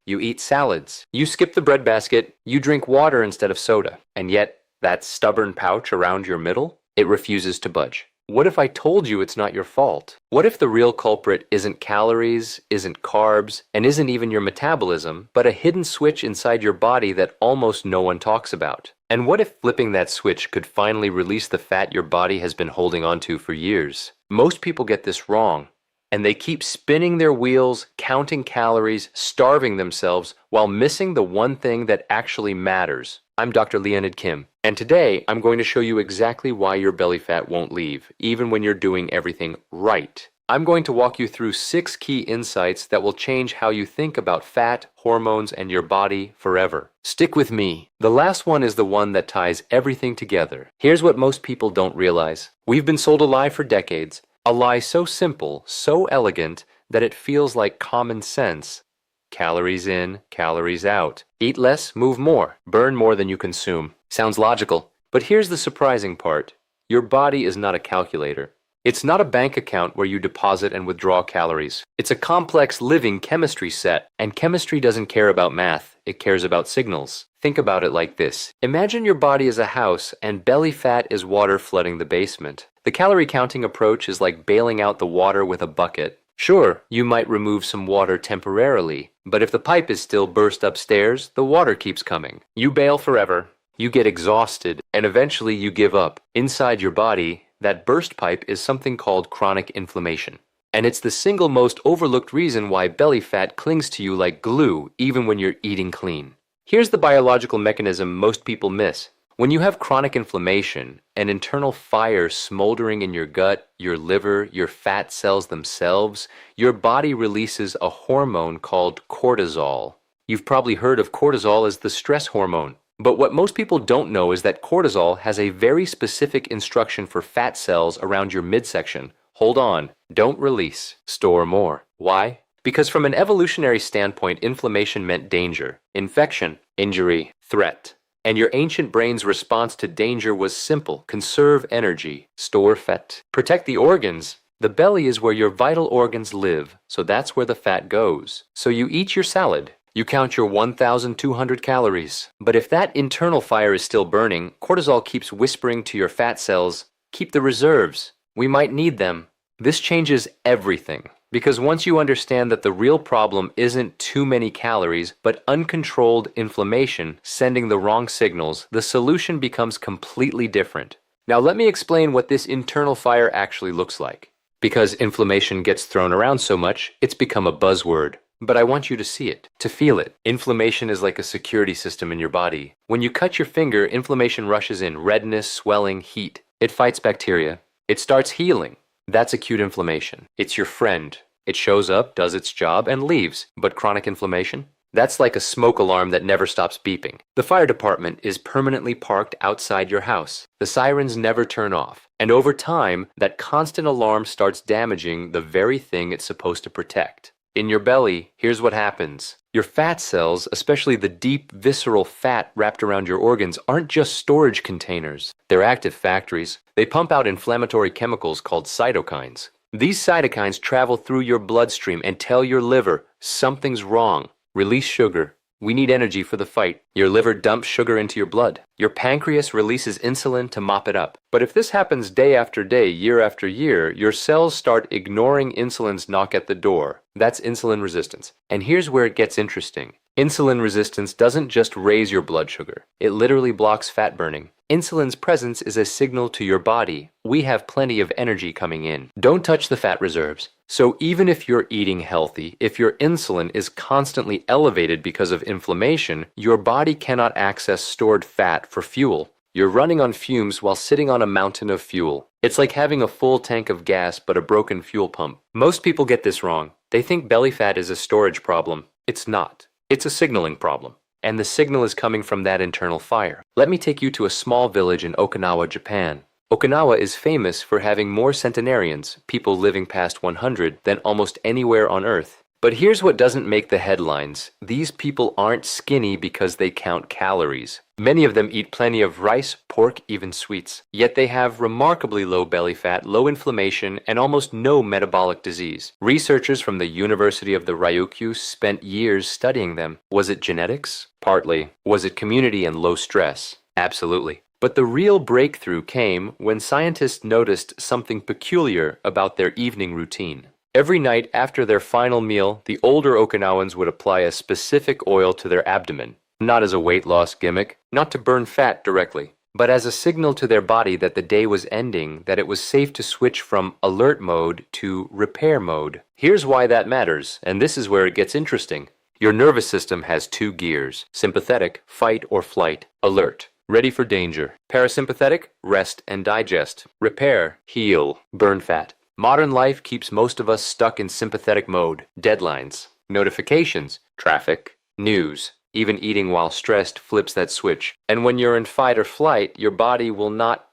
You eat salads. You skip the breadbasket. You drink water instead of soda. And yet, that stubborn pouch around your middle, it refuses to budge. What if I told you it's not your fault? What if the real culprit isn't calories, isn't carbs, and isn't even your metabolism, but a hidden switch inside your body that almost no one talks about? And what if flipping that switch could finally release the fat your body has been holding onto for years? Most people get this wrong, and they keep spinning their wheels, counting calories, starving themselves, while missing the one thing that actually matters. I'm Dr. Leonid Kim, and today I'm going to show you exactly why your belly fat won't leave, even when you're doing everything right. I'm going to walk you through 6 key insights that will change how you think about fat, hormones, and your body forever. Stick with me. The last one is the one that ties everything together. Here's what most people don't realize. We've been sold a lie for decades, a lie so simple, so elegant, that it feels like common sense. Calories in, calories out. Eat less, move more. Burn more than you consume. Sounds logical. But here's the surprising part. Your body is not a calculator. It's not a bank account where you deposit and withdraw calories. It's a complex living chemistry set, and chemistry doesn't care about math, it cares about signals. Think about it like this. Imagine your body is a house and belly fat is water flooding the basement. The calorie counting approach is like bailing out the water with a bucket. Sure, you might remove some water temporarily, but if the pipe is still burst upstairs, the water keeps coming. You bail forever, you get exhausted, and eventually you give up. Inside your body, that burst pipe is something called chronic inflammation. And it's the single most overlooked reason why belly fat clings to you like glue even when you're eating clean. Here's the biological mechanism most people miss. When you have chronic inflammation, an internal fire smoldering in your gut, your liver, your fat cells themselves, your body releases a hormone called cortisol. You've probably heard of cortisol as the stress hormone. But what most people don't know is that cortisol has a very specific instruction for fat cells around your midsection. Hold on, don't release, store more. Why? Because from an evolutionary standpoint, inflammation meant danger, infection, injury, threat. And your ancient brain's response to danger was simple: conserve energy, store fat, protect the organs. The belly is where your vital organs live, so that's where the fat goes. So you eat your salad. You count your 1,200 calories. But if that internal fire is still burning, cortisol keeps whispering to your fat cells, keep the reserves. We might need them. This changes everything. Because once you understand that the real problem isn't too many calories, but uncontrolled inflammation sending the wrong signals, the solution becomes completely different. Now let me explain what this internal fire actually looks like. Because inflammation gets thrown around so much, it's become a buzzword. But I want you to see it, to feel it. Inflammation is like a security system in your body. When you cut your finger, inflammation rushes in: redness, swelling, heat. It fights bacteria. It starts healing. That's acute inflammation. It's your friend. It shows up, does its job, and leaves. But chronic inflammation? That's like a smoke alarm that never stops beeping. The fire department is permanently parked outside your house. The sirens never turn off. And over time, that constant alarm starts damaging the very thing it's supposed to protect. In your belly, here's what happens. Your fat cells, especially the deep visceral fat wrapped around your organs, aren't just storage containers. They're active factories. They pump out inflammatory chemicals called cytokines. These cytokines travel through your bloodstream and tell your liver, something's wrong. Release sugar. We need energy for the fight. Your liver dumps sugar into your blood. Your pancreas releases insulin to mop it up. But if this happens day after day, year after year, your cells start ignoring insulin's knock at the door. That's insulin resistance. And here's where it gets interesting. Insulin resistance doesn't just raise your blood sugar. It literally blocks fat burning. Insulin's presence is a signal to your body: we have plenty of energy coming in. Don't touch the fat reserves. So even if you're eating healthy, if your insulin is constantly elevated because of inflammation, your body cannot access stored fat for fuel. You're running on fumes while sitting on a mountain of fuel. It's like having a full tank of gas but a broken fuel pump. Most people get this wrong. They think belly fat is a storage problem. It's not. It's a signaling problem. And the signal is coming from that internal fire. Let me take you to a small village in Okinawa, Japan. Okinawa is famous for having more centenarians, people living past 100, than almost anywhere on Earth. But here's what doesn't make the headlines. These people aren't skinny because they count calories. Many of them eat plenty of rice, pork, even sweets. Yet they have remarkably low belly fat, low inflammation, and almost no metabolic disease. Researchers from the University of the Ryukyu spent years studying them. Was it genetics? Partly. Was it community and low stress? Absolutely. But the real breakthrough came when scientists noticed something peculiar about their evening routine. Every night after their final meal, the older Okinawans would apply a specific oil to their abdomen, not as a weight loss gimmick, not to burn fat directly, but as a signal to their body that the day was ending, that it was safe to switch from alert mode to repair mode. Here's why that matters, and this is where it gets interesting. Your nervous system has two gears: sympathetic, fight or flight, alert, ready for danger; parasympathetic, rest and digest; repair, heal, burn fat. Modern life keeps most of us stuck in sympathetic mode. Deadlines, notifications, traffic, news. Even eating while stressed flips that switch. And when you're in fight or flight, your body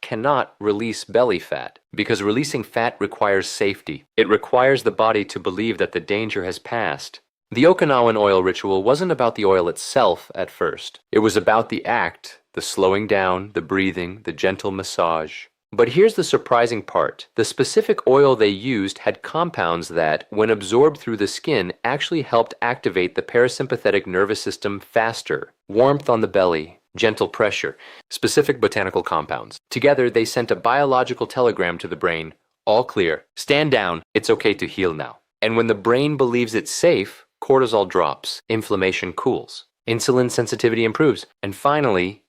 cannot release belly fat, because releasing fat requires safety. It requires the body to believe that the danger has passed. The Okinawan oil ritual wasn't about the oil itself at first. It was about the act, the slowing down, the breathing, the gentle massage. But here's the surprising part. The specific oil they used had compounds that, when absorbed through the skin, actually helped activate the parasympathetic nervous system faster. Warmth on the belly, gentle pressure, specific botanical compounds. Together, they sent a biological telegram to the brain: all clear, stand down, it's okay to heal now. And when the brain believes it's safe, cortisol drops, inflammation cools, insulin sensitivity improves, and finally,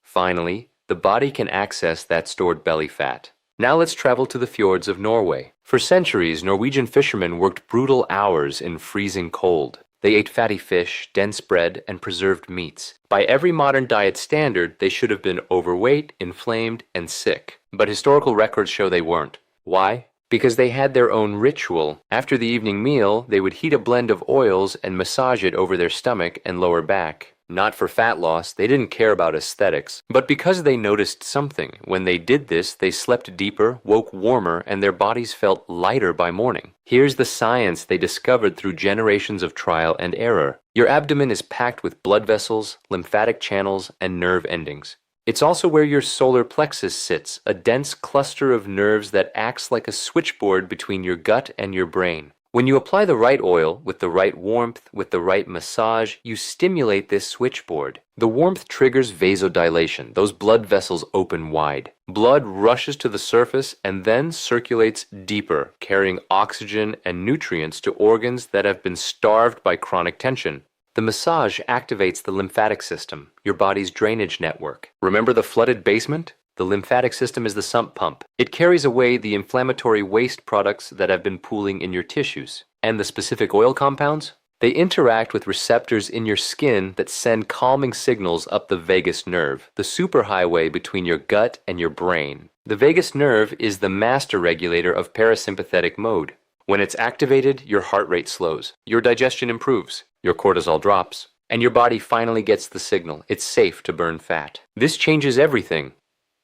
the body can access that stored belly fat. Now let's travel to the fjords of Norway. For centuries, Norwegian fishermen worked brutal hours in freezing cold. They ate fatty fish, dense bread, and preserved meats. By every modern diet standard, they should have been overweight, inflamed, and sick. But historical records show they weren't. Why? Because they had their own ritual. After the evening meal, they would heat a blend of oils and massage it over their stomach and lower back. Not for fat loss, they didn't care about aesthetics, but because they noticed something. When they did this, they slept deeper, woke warmer, and their bodies felt lighter by morning. Here's the science they discovered through generations of trial and error. Your abdomen is packed with blood vessels, lymphatic channels, and nerve endings. It's also where your solar plexus sits, a dense cluster of nerves that acts like a switchboard between your gut and your brain. When you apply the right oil, with the right warmth, with the right massage, you stimulate this switchboard. The warmth triggers vasodilation. Those blood vessels open wide. Blood rushes to the surface and then circulates deeper, carrying oxygen and nutrients to organs that have been starved by chronic tension. The massage activates the lymphatic system, your body's drainage network. Remember the flooded basement? The lymphatic system is the sump pump. It carries away the inflammatory waste products that have been pooling in your tissues. And the specific oil compounds? They interact with receptors in your skin that send calming signals up the vagus nerve, the superhighway between your gut and your brain. The vagus nerve is the master regulator of parasympathetic mode. When it's activated, your heart rate slows, your digestion improves, your cortisol drops, and your body finally gets the signal. It's safe to burn fat. This changes everything.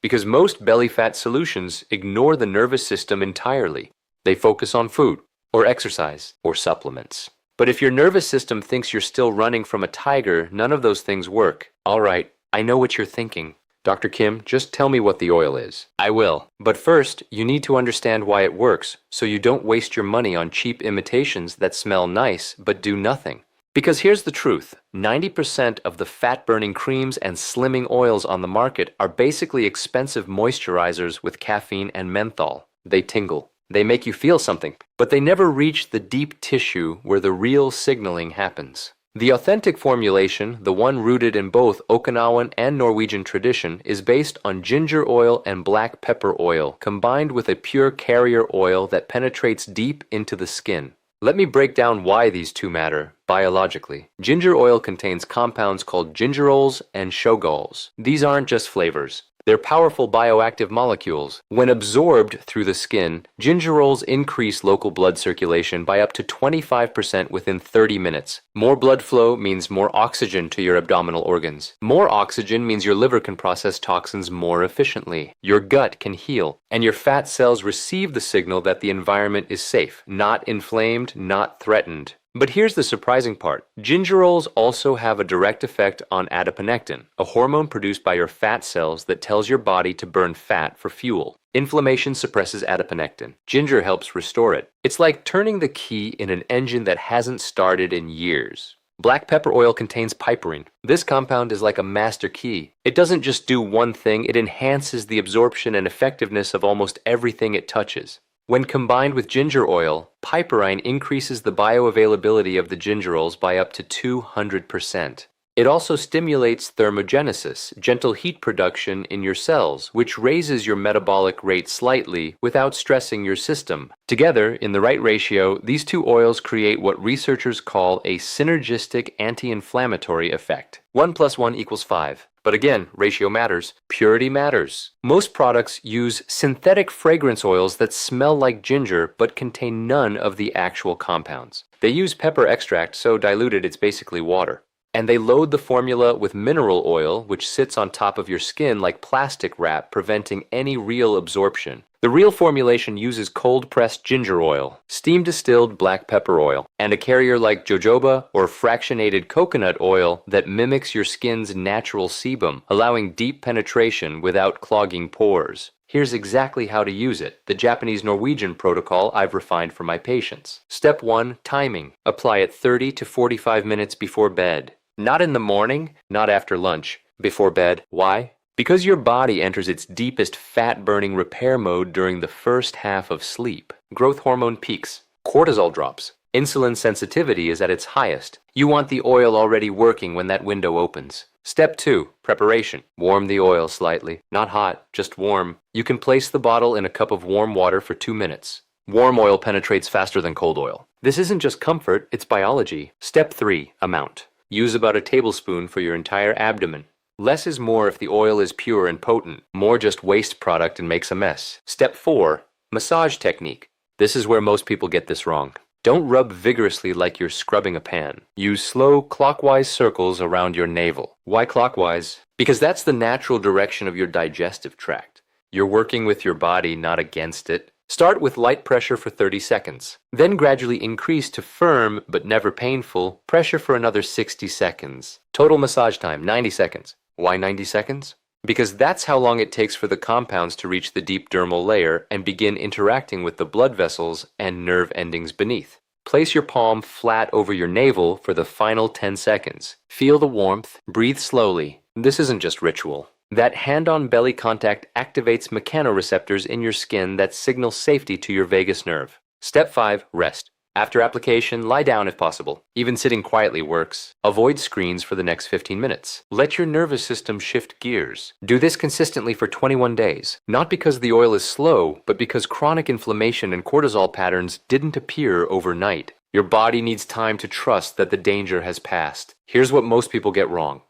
Because most belly fat solutions ignore the nervous system entirely. They focus on food, or exercise, or supplements. But if your nervous system thinks you're still running from a tiger, none of those things work. All right, I know what you're thinking. Dr. Kim, just tell me what the oil is. I will. But first, you need to understand why it works, so you don't waste your money on cheap imitations that smell nice but do nothing. Because here's the truth, 90% of the fat-burning creams and slimming oils on the market are basically expensive moisturizers with caffeine and menthol. They tingle. They make you feel something, but they never reach the deep tissue where the real signaling happens. The authentic formulation, the one rooted in both Okinawan and Norwegian tradition, is based on ginger oil and black pepper oil, combined with a pure carrier oil that penetrates deep into the skin. Let me break down why these two matter biologically. Ginger oil contains compounds called gingerols and shogols. These aren't just flavors. They're powerful bioactive molecules. When absorbed through the skin, gingerols increase local blood circulation by up to 25% within 30 minutes. More blood flow means more oxygen to your abdominal organs. More oxygen means your liver can process toxins more efficiently. Your gut can heal, and your fat cells receive the signal that the environment is safe, not inflamed, not threatened. But here's the surprising part. Gingerols also have a direct effect on adiponectin, a hormone produced by your fat cells that tells your body to burn fat for fuel. Inflammation suppresses adiponectin. Ginger helps restore it. It's like turning the key in an engine that hasn't started in years. Black pepper oil contains piperine. This compound is like a master key. It doesn't just do one thing, it enhances the absorption and effectiveness of almost everything it touches. When combined with ginger oil, piperine increases the bioavailability of the gingerols by up to 200%. It also stimulates thermogenesis, gentle heat production in your cells, which raises your metabolic rate slightly without stressing your system. Together, in the right ratio, these two oils create what researchers call a synergistic anti-inflammatory effect. 1 + 1 = 5. But again, ratio matters. Purity matters. Most products use synthetic fragrance oils that smell like ginger but contain none of the actual compounds. They use pepper extract, so diluted it's basically water. And they load the formula with mineral oil, which sits on top of your skin like plastic wrap, preventing any real absorption. The real formulation uses cold-pressed ginger oil, steam-distilled black pepper oil, and a carrier like jojoba or fractionated coconut oil that mimics your skin's natural sebum, allowing deep penetration without clogging pores. Here's exactly how to use it, the Japanese-Norwegian protocol I've refined for my patients. Step 1. Timing. Apply it 30 to 45 minutes before bed. Not in the morning, not after lunch. Before bed. Why? Because your body enters its deepest fat-burning repair mode during the first half of sleep. Growth hormone peaks. Cortisol drops. Insulin sensitivity is at its highest. You want the oil already working when that window opens. Step 2. Preparation. Warm the oil slightly. Not hot, just warm. You can place the bottle in a cup of warm water for 2 minutes. Warm oil penetrates faster than cold oil. This isn't just comfort, it's biology. Step 3. Amount. Use about a tablespoon for your entire abdomen. Less is more if the oil is pure and potent. More just waste product and makes a mess. Step 4. Massage technique. This is where most people get this wrong. Don't rub vigorously like you're scrubbing a pan. Use slow, clockwise circles around your navel. Why clockwise? Because that's the natural direction of your digestive tract. You're working with your body, not against it. Start with light pressure for 30 seconds. Then gradually increase to firm, but never painful, pressure for another 60 seconds. Total massage time, 90 seconds. Why 90 seconds? Because that's how long it takes for the compounds to reach the deep dermal layer and begin interacting with the blood vessels and nerve endings beneath. Place your palm flat over your navel for the final 10 seconds. Feel the warmth, breathe slowly. This isn't just ritual. That hand-on belly contact activates mechanoreceptors in your skin that signal safety to your vagus nerve. Step 5. Rest. After application, lie down if possible. Even sitting quietly works. Avoid screens for the next 15 minutes. Let your nervous system shift gears. Do this consistently for 21 days. Not because the oil is slow, but because chronic inflammation and cortisol patterns didn't appear overnight. Your body needs time to trust that the danger has passed. Here's what most people get wrong.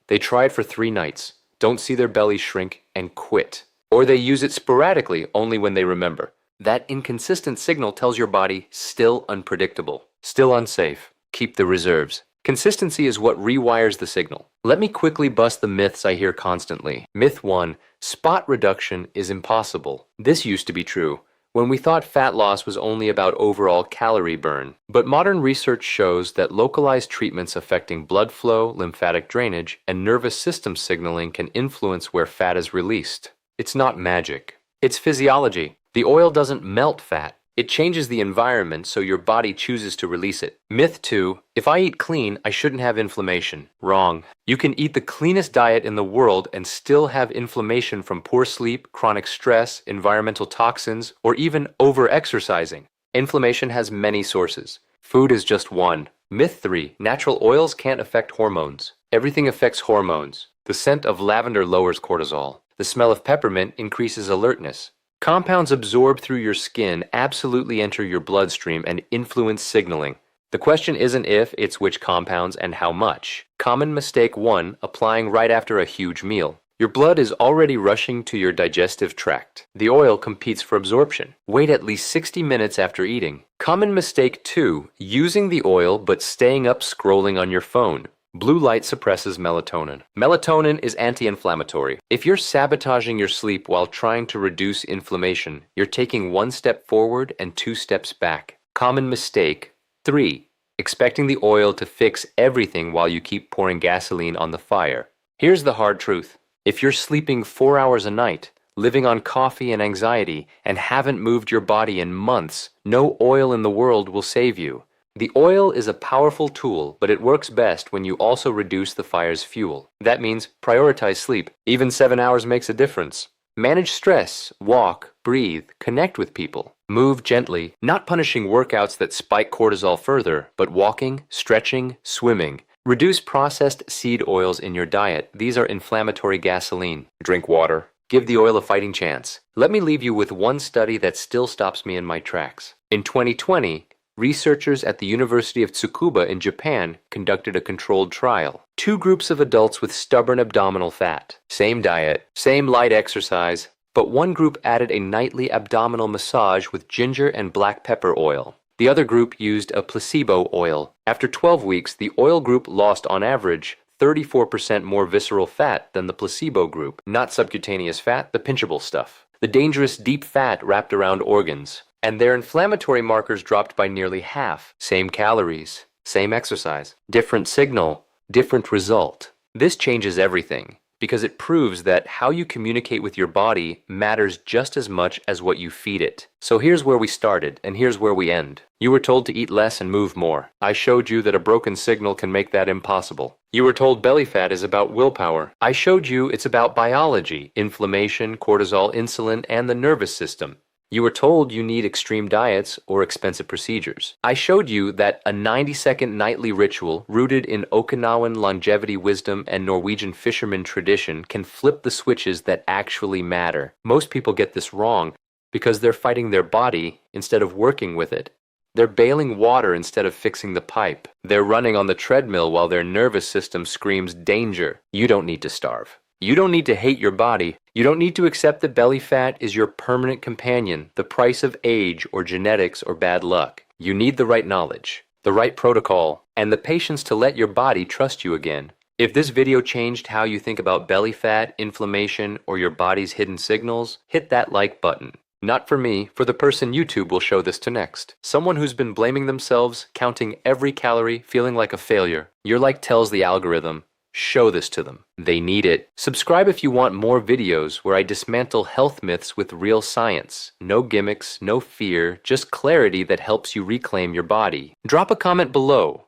They try it for 3 nights. Don't see their belly shrink, and quit. Or they use it sporadically only when they remember. That inconsistent signal tells your body still unpredictable, still unsafe. Keep the reserves. Consistency is what rewires the signal. Let me quickly bust the myths I hear constantly. Myth 1. Spot reduction is impossible. This used to be true when we thought fat loss was only about overall calorie burn. But modern research shows that localized treatments affecting blood flow, lymphatic drainage, and nervous system signaling can influence where fat is released. It's not magic. It's physiology. The oil doesn't melt fat. It changes the environment so your body chooses to release it. Myth 2. If I eat clean, I shouldn't have inflammation. Wrong. You can eat the cleanest diet in the world and still have inflammation from poor sleep, chronic stress, environmental toxins, or even over-exercising. Inflammation has many sources. Food is just one. Myth 3. Natural oils can't affect hormones. Everything affects hormones. The scent of lavender lowers cortisol. The smell of peppermint increases alertness. Compounds absorbed through your skin absolutely enter your bloodstream and influence signaling. The question isn't if, it's which compounds and how much. Common mistake 1, applying right after a huge meal. Your blood is already rushing to your digestive tract. The oil competes for absorption. Wait at least 60 minutes after eating. Common mistake 2, using the oil but staying up scrolling on your phone. Blue light suppresses melatonin. Melatonin is anti-inflammatory. If you're sabotaging your sleep while trying to reduce inflammation, you're taking 1 step forward and 2 steps back. Common mistake 3. expecting the oil to fix everything while you keep pouring gasoline on the fire. Here's the hard truth. If you're sleeping 4 hours a night, living on coffee and anxiety, and haven't moved your body in months, no oil in the world will save you. The oil is a powerful tool, but it works best when you also reduce the fire's fuel. That means prioritize sleep. Even 7 hours makes a difference. Manage stress, walk, breathe, connect with people. Move gently, not punishing workouts that spike cortisol further, but walking, stretching, swimming. Reduce processed seed oils in your diet. These are inflammatory gasoline. Drink water. Give the oil a fighting chance. Let me leave you with one study that still stops me in my tracks. In 2020, researchers at the University of Tsukuba in Japan conducted a controlled trial. 2 groups of adults with stubborn abdominal fat. Same diet, same light exercise, but one group added a nightly abdominal massage with ginger and black pepper oil. The other group used a placebo oil. After 12 weeks, the oil group lost on average 34% more visceral fat than the placebo group. Not subcutaneous fat, the pinchable stuff. The dangerous deep fat wrapped around organs. And their inflammatory markers dropped by nearly half. Same calories, same exercise. Different signal, different result. This changes everything, because it proves that how you communicate with your body matters just as much as what you feed it. So here's where we started, and here's where we end. You were told to eat less and move more. I showed you that a broken signal can make that impossible. You were told belly fat is about willpower. I showed you it's about biology, inflammation, cortisol, insulin, and the nervous system. You were told you need extreme diets or expensive procedures. I showed you that a 90-second nightly ritual rooted in Okinawan longevity wisdom and Norwegian fisherman tradition can flip the switches that actually matter. Most people get this wrong because they're fighting their body instead of working with it. They're bailing water instead of fixing the pipe. They're running on the treadmill while their nervous system screams danger. You don't need to starve. You don't need to hate your body. You don't need to accept that belly fat is your permanent companion, the price of age or genetics or bad luck. You need the right knowledge, the right protocol, and the patience to let your body trust you again. If this video changed how you think about belly fat, inflammation, or your body's hidden signals, hit that like button. Not for me, for the person YouTube will show this to next. Someone who's been blaming themselves, counting every calorie, feeling like a failure. Your like tells the algorithm, show this to them. They need it. Subscribe if you want more videos where I dismantle health myths with real science. No gimmicks, no fear, just clarity that helps you reclaim your body. Drop a comment below.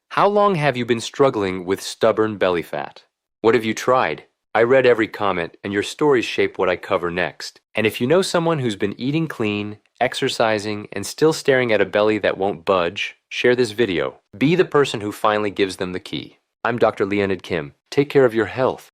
How long have you been struggling with stubborn belly fat? What have you tried? I read every comment, and your stories shape what I cover next. And if you know someone who's been eating clean, exercising, and still staring at a belly that won't budge, share this video. Be the person who finally gives them the key. I'm Dr. Leonid Kim. Take care of your health.